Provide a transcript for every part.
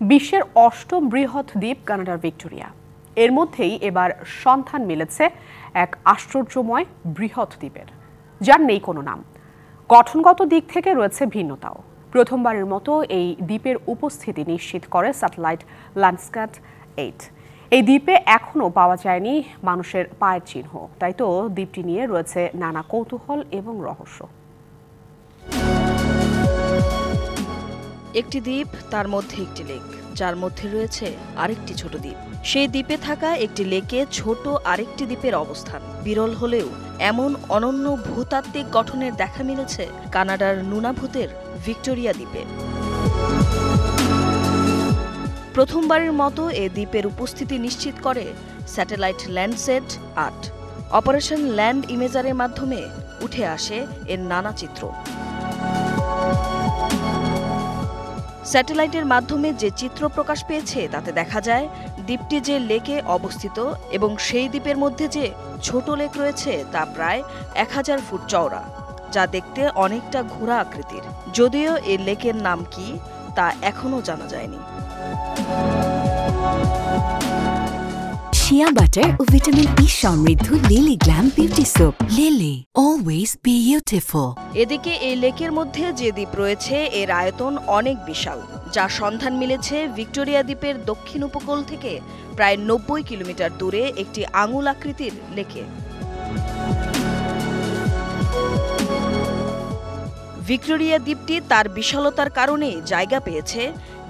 বিশ্বের অষ্টম বৃহৎ দ্বীপ কানাডার ভিক্টোরিয়া। এর মধ্যেই এবার সন্ধান মিলেছে এক আশ্চর্যময় বৃহৎ দ্বীপের, যার নেই কোনো নাম। গঠনগত দিক থেকে রয়েছে ভিন্নতাও। প্রথমবারের মতো এই দ্বীপের উপস্থিতি নিশ্চিত করে স্যাটেলাইট ল্যান্ডস্যাট 8। এই দ্বীপে এখনও পাওয়া যায়নি মানুষের পায়ের চিহ্ন, তাই তো দ্বীপটি নিয়ে রয়েছে নানা কৌতূহল এবং রহস্য। একটি দ্বীপ, তার মধ্যে একটি লেক, যার মধ্যে রয়েছে আরেকটি ছোট দ্বীপ। সেই দ্বীপে থাকা একটি লেকে ছোট আরেকটি দ্বীপের অবস্থান বিরল হলেও এমন অনন্য ভূতাত্ত্বিক গঠনের দেখা মিলেছে কানাডার নুনাভুতের ভিক্টোরিয়া দ্বীপে। প্রথমবারের মতো এ দ্বীপের উপস্থিতি নিশ্চিত করে স্যাটেলাইট ল্যান্ডস্যাট 8। অপারেশন ল্যান্ড ইমেজারের মাধ্যমে উঠে আসে এর নানা চিত্র। স্যাটেলাইটের মাধ্যমে যে চিত্র প্রকাশ পেয়েছে তাতে দেখা যায় দ্বীপটি যে লেকে অবস্থিত এবং সেই দ্বীপের মধ্যে যে ছোট লেক রয়েছে তা প্রায় 1000 ফুট চওড়া, যা দেখতে অনেকটা ঘোড়া আকৃতির। যদিও এই লেকের নাম কি তা এখনও জানা যায়নি। শিয়া বাটার ও ভিটামিন ই সমৃদ্ধ lily glam beauty soap. Lily, always beautiful. এদিকে এই লেকের মধ্যে যে দ্বীপ রয়েছে এর আয়তন অনেক বিশাল, যা সন্ধান মিলেছে ভিক্টোরিয়া দ্বীপের দক্ষিণ উপকূল থেকে প্রায় 90 কিলোমিটার দূরে একটি আঙুল আকৃতির লেকে। ভিক্টোরিয়া দ্বীপটি তার বিশালতার কারণে জায়গা পেয়েছে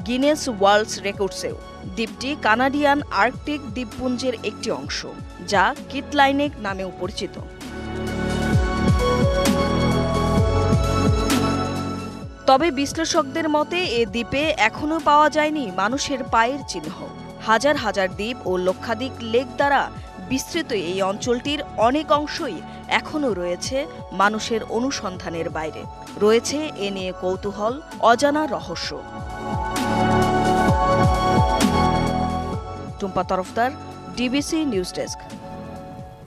গিনেস ওয়ার্ল্ড রেকর্ডসেও। দ্বীপটি কানাডিয়ান আর্কটিক দ্বীপপুঞ্জের একটি অংশ, যা কিটলাইনেক নামেও পরিচিত। তবে বিশ্লেষকদের মতে এ দ্বীপে এখনও পাওয়া যায়নি মানুষের পায়ের চিহ্ন। হাজার হাজার দ্বীপ ও লক্ষাধিক লেক দ্বারা বিস্তৃত এই অঞ্চলটির অনেক অংশই এখনও রয়েছে মানুষের অনুসন্ধানের বাইরে। রয়েছে এ নিয়ে কৌতূহল, অজানা রহস্য। Tumpa Tarafdar, DBC news desk.